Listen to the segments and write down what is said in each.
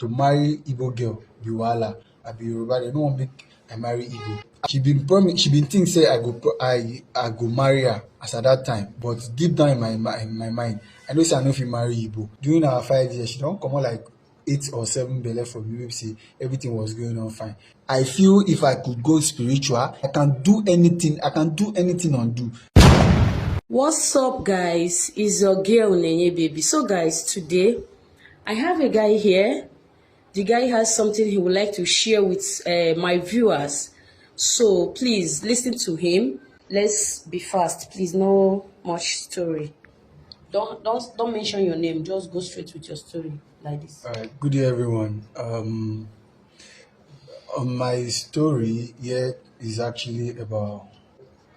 to marry Igbo girl be wahala. I be Yoruba, they don't want make I marry Igbo. She been think say I go marry her as at that time, but deep down in my mind, I know say I no fit marry Igbo. During our 5 years, she don comot like 8 or 7 belle for me wey be say everything was going on fine. I feel if I could go spiritual, I can do anything. I can do anything undo. What's up, guys? It's your girl Nenye Baby. So guys, today I have a guy here. The guy has something he would like to share with my viewers. So please listen to him. Let's be fast, please. No much story. Don't mention your name. Just go straight with your story like this. All right, good day everyone. On my story here is actually about,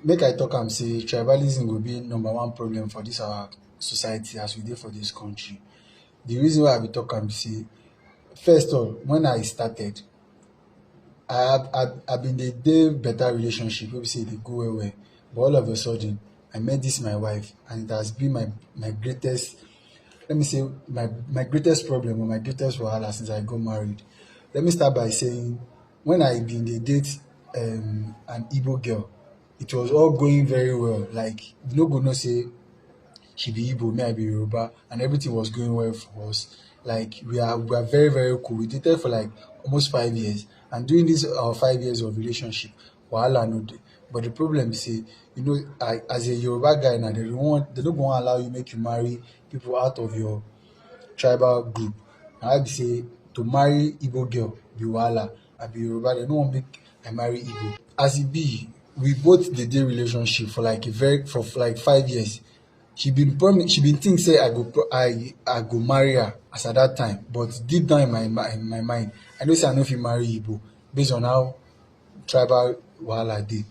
make I talk am say tribalism go be number one problem for this our society as we dey for this country. The reason why I be talk am be say, first of all, when I started, I been dey better relationship wey be say e dey go well well, but all of a sudden I met this my wife, and it has been my greatest, let me say my greatest problem or my greatest wahala since I got married. Let me start by saying, when I been dey date an Igbo girl, it was all going very well. Like, you no go know say she be Igbo, me I be Yoruba, and everything was going well for us. Like, we are very very cool. We dated for like almost 5 years, and during this 5 years of relationship, wahala no dey. But the problem is say, as a Yoruba guy now, they don't go wan allow you make you marry people out of your tribal group. And I be say, to marry Igbo girl be wahala. I be Yoruba, they no wan make I marry Igbo. As e be, we both dey relationship for like for like 5 years. She been think say I go marry her as at that time, but deep down in my mind, I know say I no fit marry Igbo based on how tribal wahala dey.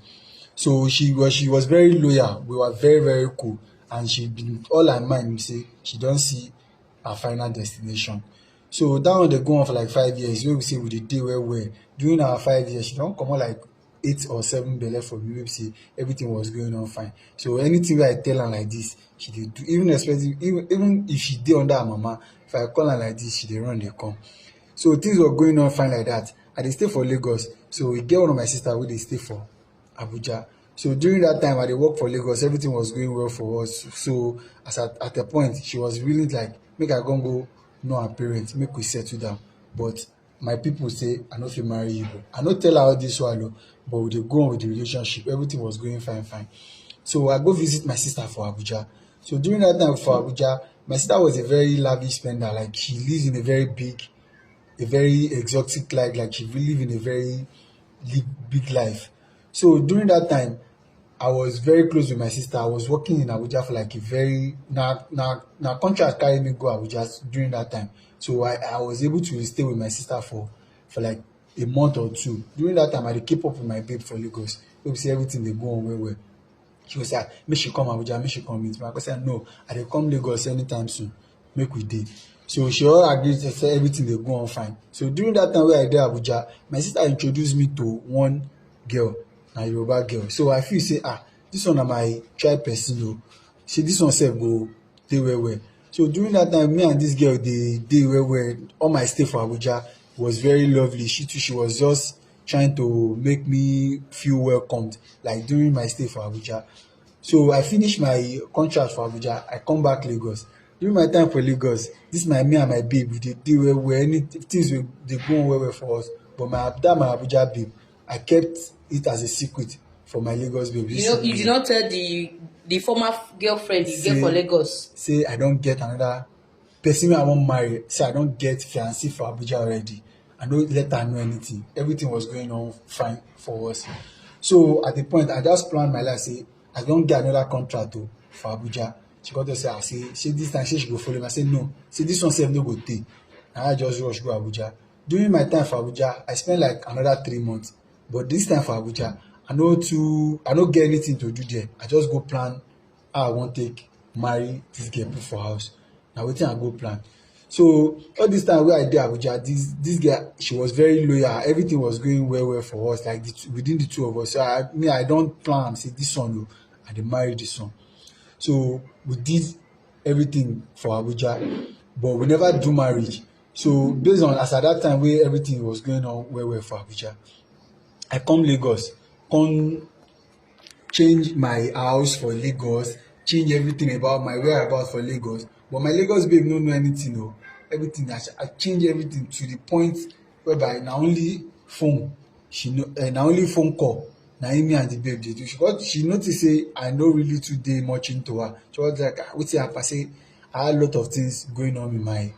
So she was very loyal. We were very very cool, and she been all her mind say she don see her final destination. So that one dey go on for like 5 years. Wey we say we dey dey well well. During our 5 years, she don comot like 8 or 7 belle for me wey be say everything was going on fine. So anything wey I tell am like this, she dey do. Even if she dey under her mama, if I call am like this, she dey run dey come. So things were going on fine like that. I dey stay for Lagos, so we get one of my sister wey dey stay for Abuja. So during that time I dey work for Lagos, everything was going well for us. So at a point, she was really like, make I go know her parents, make we settle down. But my people say I no fit marry Igbo. I no tell her all this while, but we dey go on with the relationship. Everything was going fine. So I go visit my sister for Abuja. So during that time for Abuja, my sister was a very lavish spender. Like, she lives in a very exotic life. Like, she live in a very big life. So during that time, I was very close with my sister. I was working in Abuja for like a very na contract carry me go Abuja during that time. So I was able to stay with my sister for like a month or two. During that time, I dey keep up with my babe for Lagos. Wey be say everything dey go on well well. She go say, make she come Abuja, make she come meet me. I go say, no, I dey come Lagos anytime soon, make we dey. So she all agreed to say everything dey go on fine. So during that time wey I dey Abuja, my sister introduced me to one girl, na Yoruba girl. So I feel say, this one na my tribe person o. Say this one sef go dey well well. So during that time, me and this girl dey well well. All my stay for Abuja was very lovely. She too, she was just trying to make me feel welcomed, like during my stay for Abuja. So I finished my contract for Abuja. I come back Lagos. During my time for Lagos, me and my babe, we dey well well. Things dey go on well well for us. But my Abuja babe, I kept it as a secret for my Lagos babe. You did not tell the former girlfriend you get for Lagos. Say I don get another person wey I wan marry. Say I don get fiancé for Abuja already. I no let her know anything. Everything was going on fine for us. So at the point, I just planned my life. Say I don get another contract for Abuja. She got to say this time she go follow me. I say no. Say this one sef no go tey. And I just rush go Abuja. During my time for Abuja, I spent like another 3 months. But this time for Abuja, I no get anything to do there. I just go plan how I wan take marry this girl put for house. Na wetin I go plan. So all this time wey I dey Abuja, this girl, she was very loyal. Everything was going well for us, like within the two of us. So I don plan am say this one I dey marry this one. So we did everything for Abuja, but we never do marriage. So based on as at that time where everything was going on well for Abuja, I come Lagos, come change my house for Lagos, change everything about my whereabout for Lagos. But my Lagos babe no know anything o. Everything I change everything to the point whereby na only phone she know na only phone call na im me and the babe dey do. She notice say I no really too dey much into her. She was like, wetin happen? I say I had a lot of things going on in my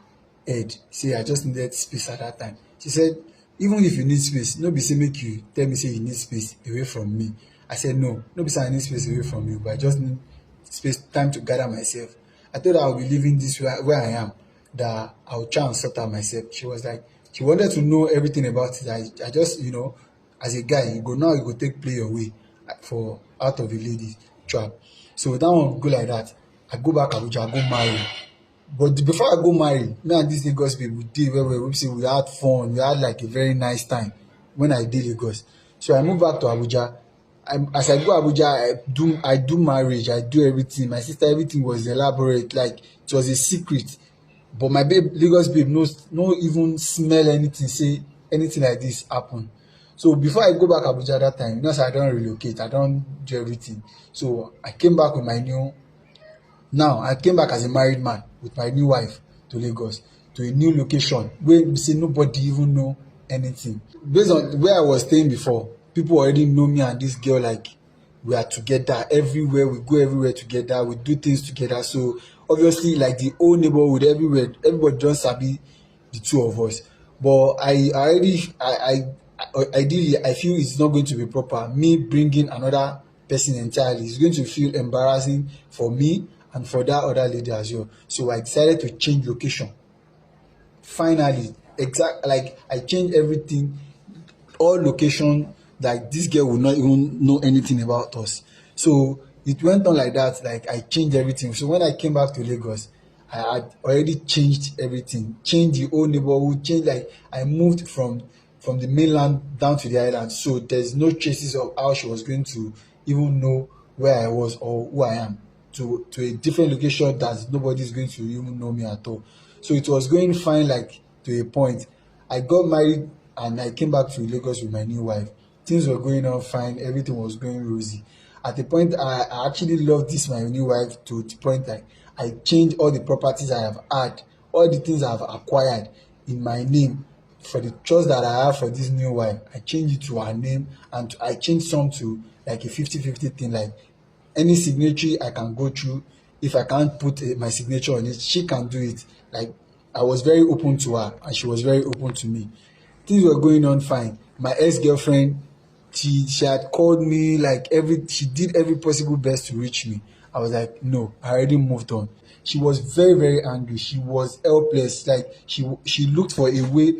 head, say I just needed space at that time. She said, even if you need space, no be say make you tell me say you need space away from me. I said no be say I need space away from you, but I just need space, time to gather myself. I told her I will be leaving this where I am, that I will try and sort out myself. She was like, she wanted to know everything about it. I just, as a guy, you go take play your way for out of a lady trap. So that one go like that. I go back Abuja, I go marry. But before I go marry, me and dis Lagos babe we dey well well, wey be say we had fun, we had like a very nice time when I dey Lagos. So I move back to Abuja. As I go Abuja, I do marriage, I do everything. My sister, everything was elaborate, like it was a secret. But my babe, Lagos babe, no even smell anything, say anything like this happen. So before I go back Abuja that time, say I don relocate, I don do everything. So I came back with my new Now I came back as a married man with my new wife to Lagos, to a new location where be say nobody even know anything. Based on where I was staying before, people already know me and this girl, like we are together everywhere, we go everywhere together, we do things together. So obviously like the whole neighborhood, everywhere, everybody just sabi the two of us. But I already ideally I feel it's not going to be proper. Me bringing another person entirely, it's going to feel embarrassing for me and for that other lady as well. So I decided to change location. Finally, like I changed everything, all location, like this girl would not even know anything about us. So it went on like that, like I changed everything. So when I came back to Lagos, I had already changed everything, changed the whole neighborhood, changed, like I moved from the mainland down to the island. So there's no traces of how she was going to even know where I was or who I am, to a different location that nobody is going to even know me at all. So it was going fine, like to a point. I got married and I came back to Lagos with my new wife. Things were going on fine, everything was going rosy. At the point, I actually loved this my new wife to the point that I changed all the properties I have had, all the things I have acquired in my name for the trust that I have for this new wife. I changed it to her name, and I changed some to like a 50-50 thing, like any signatory I can go through. If I can't put my signature on it, she can do it. Like I was very open to her and she was very open to me. Things were going on fine. My ex-girlfriend, she had called me, like she did every possible best to reach me. I was like, no, I already moved on. She was very, very angry. She was helpless. Like she looked for a way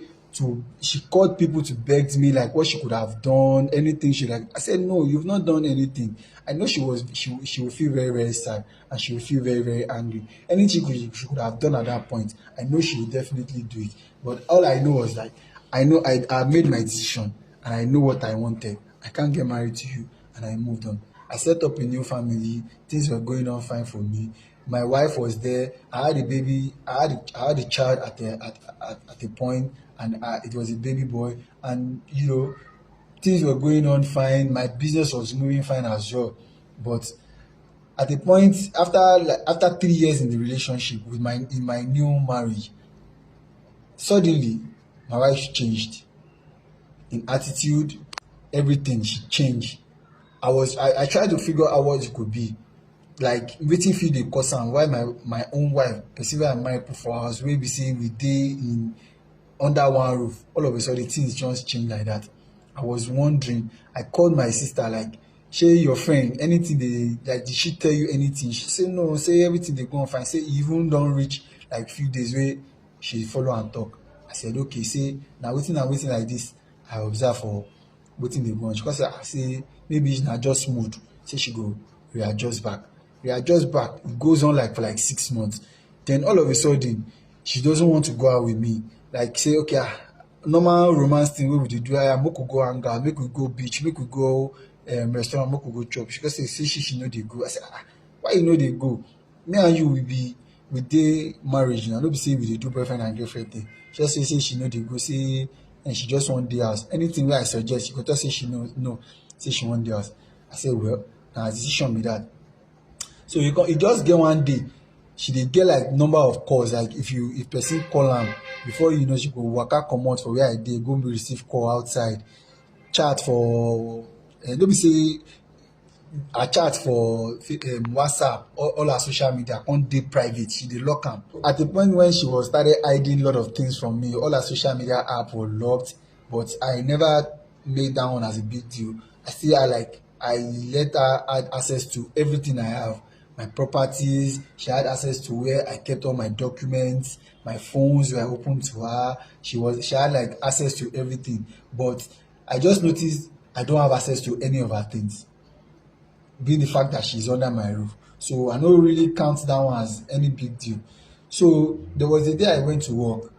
she called people to beg me, like what she could have done, anything she like. I said, no, you've not done anything. I know she will feel very, very sad and she will feel very, very angry. Anything she could have done at that point, I know she will definitely do it. But all I know was like, I know I made my decision and I know what I wanted. I can't get married to you, and I moved on. I set up a new family. Things were going on fine for me. My wife was there. I had a baby. I had a child at a point, and it was a baby boy. And things were going on fine. My business was moving fine as well. But at a point, after 3 years in the relationship with in my new marriage, suddenly my wife changed in attitude, everything. She changed. I tried to figure out what it could be, like wetin fit dey cause am, why my own wife, person wey I marry put for house, wey be say we dey in under one roof, all of a sudden things just change like that. I was wondering. I called my sister, like, shey your friend anything dey, like, did she tell you anything? She say no, say everything dey go on fine, say e even don reach like few days wey she follow am talk. I said okay, say na wetin like this I observe for wetin dey go on. She come say maybe na just mood, say she go readjust back. It goes on like for like 6 months. Then all of a sudden she doesn't want to go out with me, like say okay, normal romance thing wey we dey do, make we go hang out, make we go beach, make we go restaurant, make we go chop. She just say she no dey go. I say why you no dey go? Me and you we dey marriage now, no be say we dey do boyfriend and girlfriend thing. just say she no dey go, say and she just wan dey house. Anything wey I suggest, she go talk say she no, say she wan dey house. I say well, na her decision be that. So e just get one day, she dey get like number of calls. Like if person call am, before you know, she go waka comot for where I dey, go receive call outside, chat for no be say her chat for WhatsApp, all her social media come dey private, she dey lock am. At the point when she was started hiding a lot of things from me, all her social media app were locked, but I never made that one as a big deal. I let her had access to everything I have, my properties. She had access to where I kept all my documents, my phones were open to her. She had like access to everything, but I just noticed I don't have access to any of her things, being the fact that she's under my roof. So I don't really count that one as any big deal. So there was a day I went to work.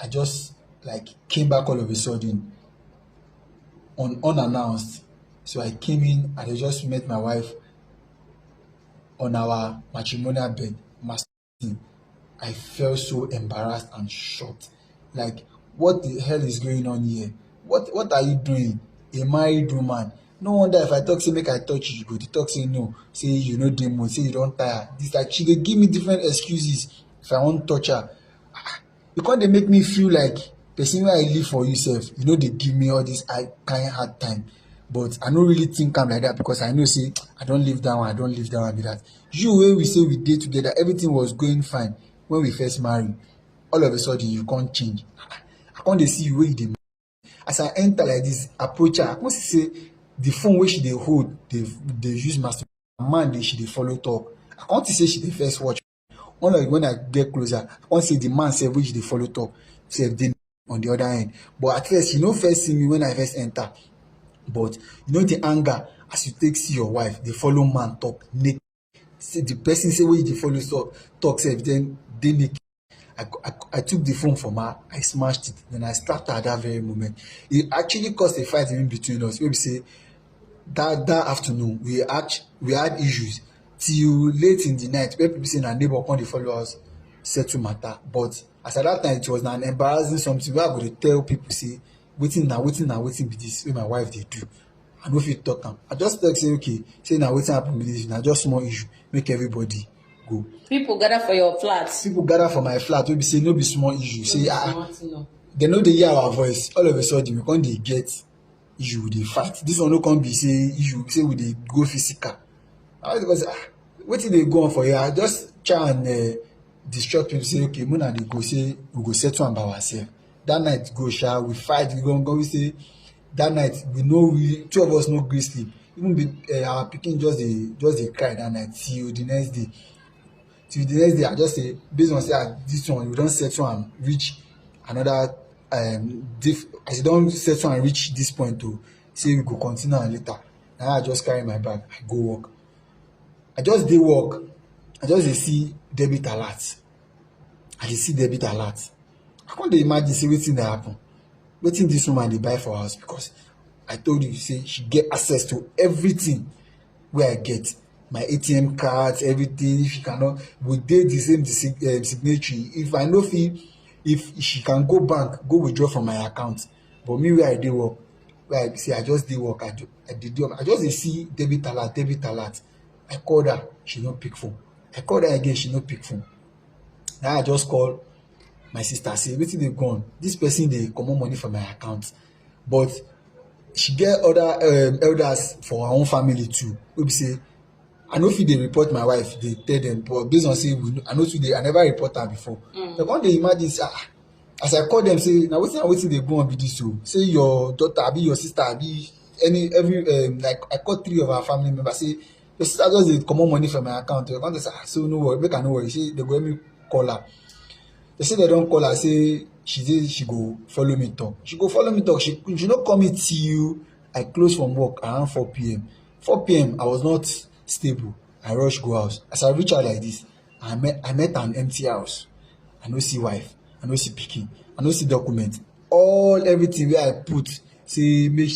I just like came back all of a sudden unannounced. So I came in and I just met my wife on our matrimonial bed, masturbating. I felt so embarrassed and shocked. Like, what the hell is going on here? What are you doing? A married woman. No wonder if I talk say make I touch you, you go dey talk say no, say you no dey mood, say you don tire. This like she dey give me different excuses if I wan touch her. You come dey make me feel like person wey I live for you sef, you no dey give me all this kind hard time. But I no really think am like that, because I know say I don leave that one be that. You wey we say we dey together, everything was going fine when we first marry. All of a sudden you come change. I come dey see you wey you dey. As I enter like this, approach her, I come see say the phone wey she dey hold dey use masturbate. Man she dey follow talk. I come see say she dey first watch. Unlike when I get closer, I come see the man sef wey she dey follow talk sef dey on the other end. But at first, she no first see me when I first enter. But you know the anger as you take see your wife dey follow man talk naked. Say the person say wey you dey follow talk sef then dey naked. I took the phone from her, I smashed it, then I slapped her at that very moment. It actually caused a fight in between us. Wey be say that afternoon we had issues till late in the night, where people say na neighbor come dey follow us settle matter. But as at that time, it was an embarrassing something wey I go dey tell people say wetin be this wey my wife dey do. I no fit talk am. I just talk say okay, say na wetin happen be this, na just small issue, make everybody go. People gather for your flat. People gather for my flat wey be say no be small issue. Say they no dey hear our voice. All of a sudden we come dey get issue, we dey fight. This one no come be say issue, say we dey go physical. I was say wetin dey go on for here? I just try and distract people, say okay, Mona dey go, say we go settle am by ourselves. That night go we fight, we say that night we no really, two of us no gree sleep. Even our pikin just dey cry that night till the next day. I just say based on say this one we don settle am reach another as e don settle am reach this point to say we go continue am later. Na I just carry my bag, I go work. I just dey work, I just dey see debit alert. I dey see debit alert. I come dey imagine say wetin dey happen, wetin this woman dey buy for house, because I told you say she get access to everything wey I get, my ATM cards, everything. If she cannot, we dey the same signatory. If I no fit, if she can go bank go withdraw from my account, but me where I dey work, where I say I just dey work, I just dey see debit alert. I called her, she no pick phone. I called her again, she no pick phone. Now I just call my sister, say wetin dey go on? This person dey comot money from my account, but she get other elders for her own family too, wey be say I no fit dey report my wife, dey tell them, but based on say I never report her before. They come dey imagine say as I call them, say na wetin dey go on be this o. Say your daughter abi your sister abi like I call 3 of our family members, say your sister just dey comot money from my account. They come dey say so no worry, make I no worry, say they go help me call her. They say they don call her, say she go follow me talk. She no call me till I close from work around 4 p.m. 4 p.m. I was not stable. I rush go house. As I reach out like this, I met an empty house. I no see wife, I no see pikin, I no see document. Everything wey I put say make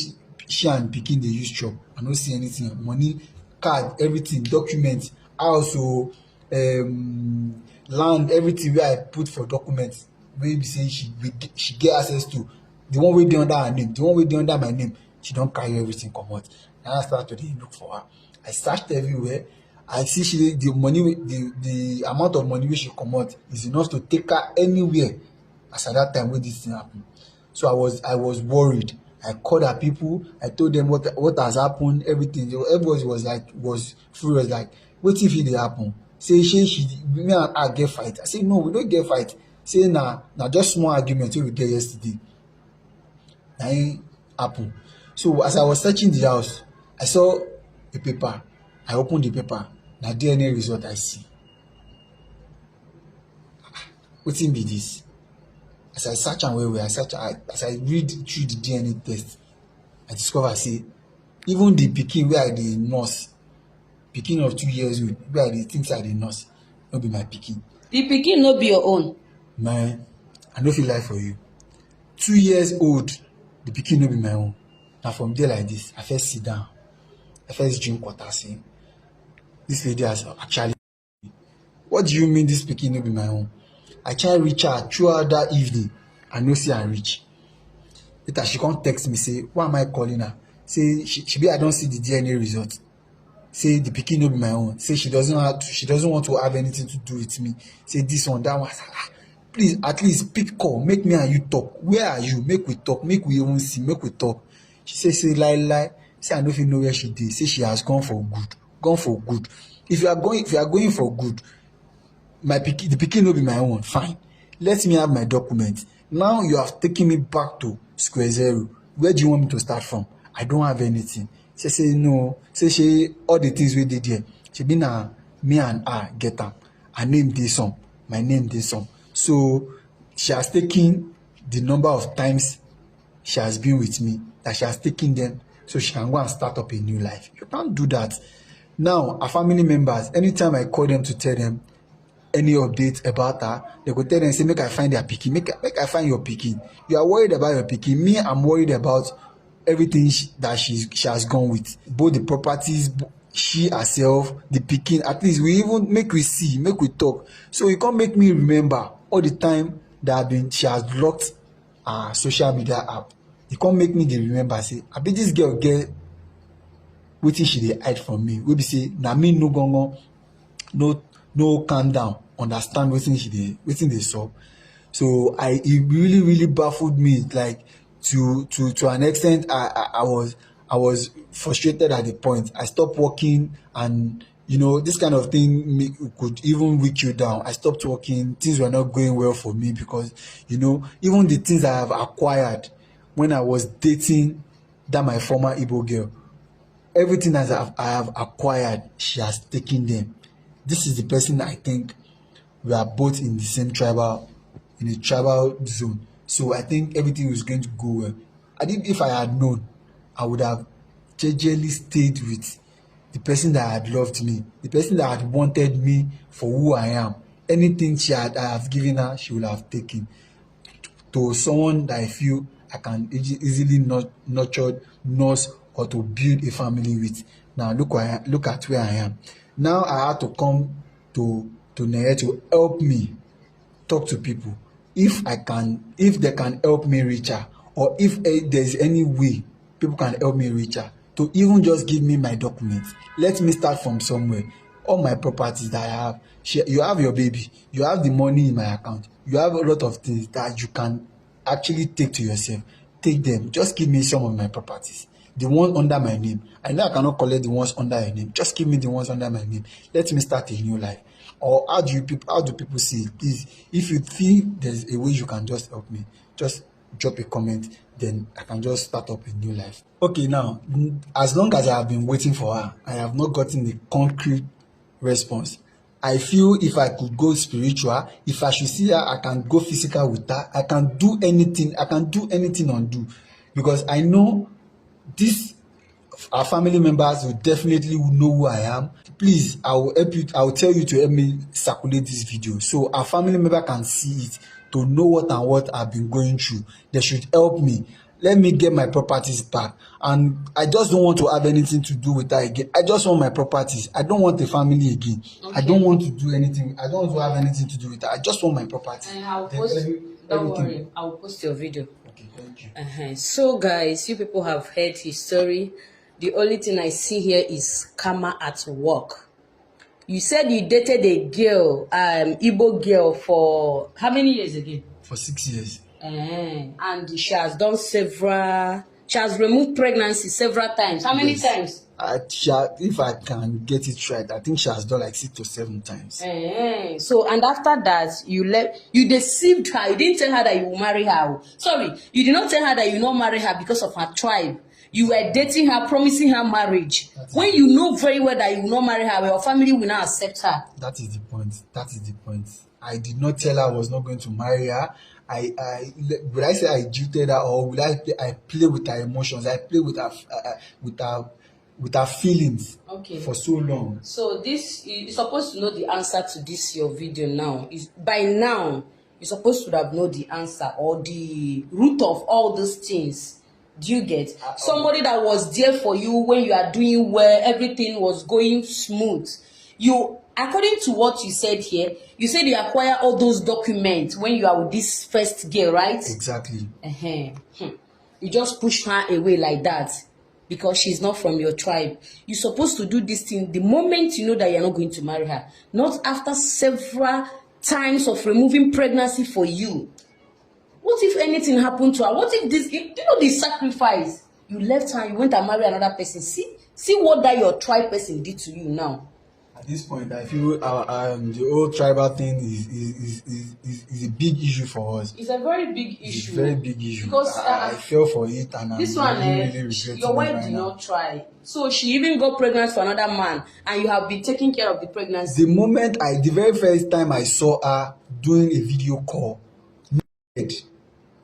she and pikin dey use chop, I no see anything. Money, card, everything, document, house o, land, everything wey I put for documents wey be say she get access to, the one wey dey under her name, the one wey dey under my name, she don carry everything comot. Na I start to dey look for her. I searched everywhere. I see the money the amount of money wey she comot is enough to take her anywhere as at that time wey this thing happen. So I was worried. I called her people. I told them what has happened, everything. Everybody was furious, like, wetin fit dey happen? Say me and her get fight. I say no, we don't get fight. Say na just small argument wey we get yesterday. Na im happen. So as I was searching the house, I saw a paper. I opened the paper. Na DNA result I see. Wetin be this? As I search am well, as I read through the DNA test, I discover say even the pikin wey I dey nurse, pikin of 2 years old, wey I dey think say I dey nurse, no be my pikin. The pikin no be your own. Man, I no fit lie for you. 2 years old, the pikin no be my own. Na from there like this, I first sit down. I first drink water, say, this lady has actually. What do you mean this pikin no be my own? I try reach her throughout that evening. I no see her reach. Later she come text me say, why am I calling her? Say she I don't see the DNA result. Say the pikin no be my own. Say she doesn't want to have anything to do with me. Say this one, that one. Please, at least pick call. Make me and you talk. Where are you? Make we talk. Make we even see. Make we talk. She say lie. Say I no fit know where she dey. Say she has gone for good. Gone for good. If you are going for good, the pikin no be my own. Fine. Let me have my document. Now you have taken me back to square zero. Where do you want me to start from? I don't have anything. She say no. Say all the things we did there. She be na me and her get am. Her name dey some. My name dey some. So she has taken the number of times she has been with me, that she has taken them, so she can go and start up a new life. You can't do that. Now, our family members, anytime I call them to tell them any update about her, they go tell them, say, make I find their pikin, make I find your pikin. You are worried about your pikin. Me, I'm worried about everything that she has gone with. Both the properties, she herself, the pikin. At least we even make we see, make we talk. So you can't make me remember all the time that she has blocked her social media app. You can't make me dey remember, say, I bet this girl get wetin she dey hide from me. We be say, na me no gongo, no calm down, understand wetin dey sup. So it really, really baffled me, like to an extent. I was frustrated at the point. I stopped working, and this kind of thing could even weak you down. I stopped working. Things were not going well for me because even the things I have acquired when I was dating that my former Igbo girl, everything that I have acquired, she has taken them. This is the person I think we are both in the same tribal zone. So I think everything was going to go well. I think if I had known, I would have jejely stayed with the person that had loved me, the person that had wanted me for who I am. Anything I have given her, she would have taken. To someone that I feel I can easily nurture, nurse, or to build a family with. Now look at where I am. Now I had to come to Neye to help me talk to people. If they can help me reach her, or if there's any way people can help me reach her, to even just give me my documents. Let me start from somewhere. All my properties that I have. You have your baby. You have the money in my account. You have a lot of things that you can actually take to yourself. Take them. Just give me some of my properties. The one under my name. I know I cannot collect the ones under your name. Just give me the ones under my name. Let me start a new life. Or how do people see it? Please, if you feel there's a way you can just help me, just drop a comment, then I can just start up a new life. Okay, now, as long as I have been waiting for her, I have not gotten the concrete response. I feel if I could go spiritual, if I should see her, I can go physical with her. I can do anything. I can do anything undo, because I know our family members will definitely know who I am. Please, I will help you. I will tell you to help me circulate this video so our family member can see it, to know what I've been going through. They should help me. Let me get my properties back. And I just don't want to have anything to do with her again. I just want my properties. I don't want the family again. Okay. I don't want to do anything. I don't want to have anything to do with her. I just want my properties. Don't worry, I will post your video. Okay, thank you. So guys, you people have heard his story. The only thing I see here is karma at work. You said you dated a girl, Igbo girl, for how many years again? For 6 years. And she has done several. She has removed pregnancy several times. How many times? If I can get it right, I think she has done like 6 to 7 times. So, and after that, you deceived her. You didn't tell her that you will marry her. Sorry, you did not tell her that you will not marry her because of her tribe. You were dating her, promising her marriage. When you know very well that you will not marry her, your family will not accept her. That is the point. That is the point. I did not tell her I was not going to marry her. Would I say I jilted her, or would I play with her emotions? I play with her feelings for so long. So this, you're supposed to know the answer to this your video now. By now you're supposed to have known the answer or the root of all those things. Do you get? Somebody that was there for you when you are doing well, everything was going smooth. You, according to what you said here, you said you acquire all those documents when you are with this first girl, right? Exactly. You just push her away like that because she's not from your tribe. You're supposed to do this thing the moment you know that you're not going to marry her, not after several times of removing pregnancy for you. What if anything happened to her? What if this, you know, the sacrifice? You left her, you went and married another person. See what that your tribe person did to you now. At this point, I feel the whole tribal thing is a big issue for us. It's a very big issue. It's a very big issue. Because I fell for it, and this I'm one, really regretting your wife it right did now. not try. So she even got pregnant for another man, and you have been taking care of the pregnancy. The very first time I saw her doing a video call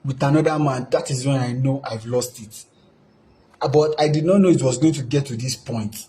with another man, that is when I know I've lost it. But I did not know it was going to get to this point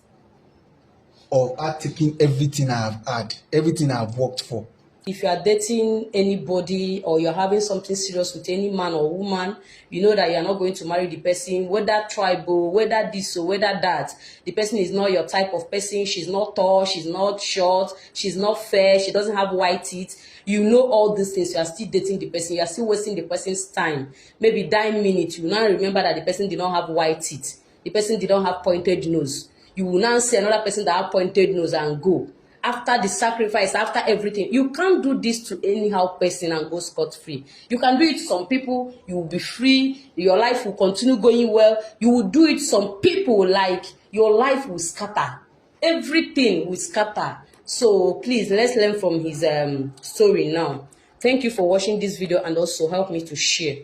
of her taking everything I have had, everything I have worked for. If you are dating anybody or you're having something serious with any man or woman, you know that you're not going to marry the person, whether tribal, whether this or whether that. The person is not your type of person. She's not tall, she's not short, she's not fair, she doesn't have white teeth. You know all these things. You are still dating the person. You are still wasting the person's time. Maybe that minute, you now remember that the person did not have white teeth. The person did not have pointed nose. You will now see another person that have pointed nose and go. After the sacrifice, after everything, you can't do this to anyhow person and go scot-free. You can do it to some people, you will be free, your life will continue going well. You will do it to some people, like your life will scatter. Everything will scatter. So please, let's learn from his story now. Thank you for watching this video, and also help me to share.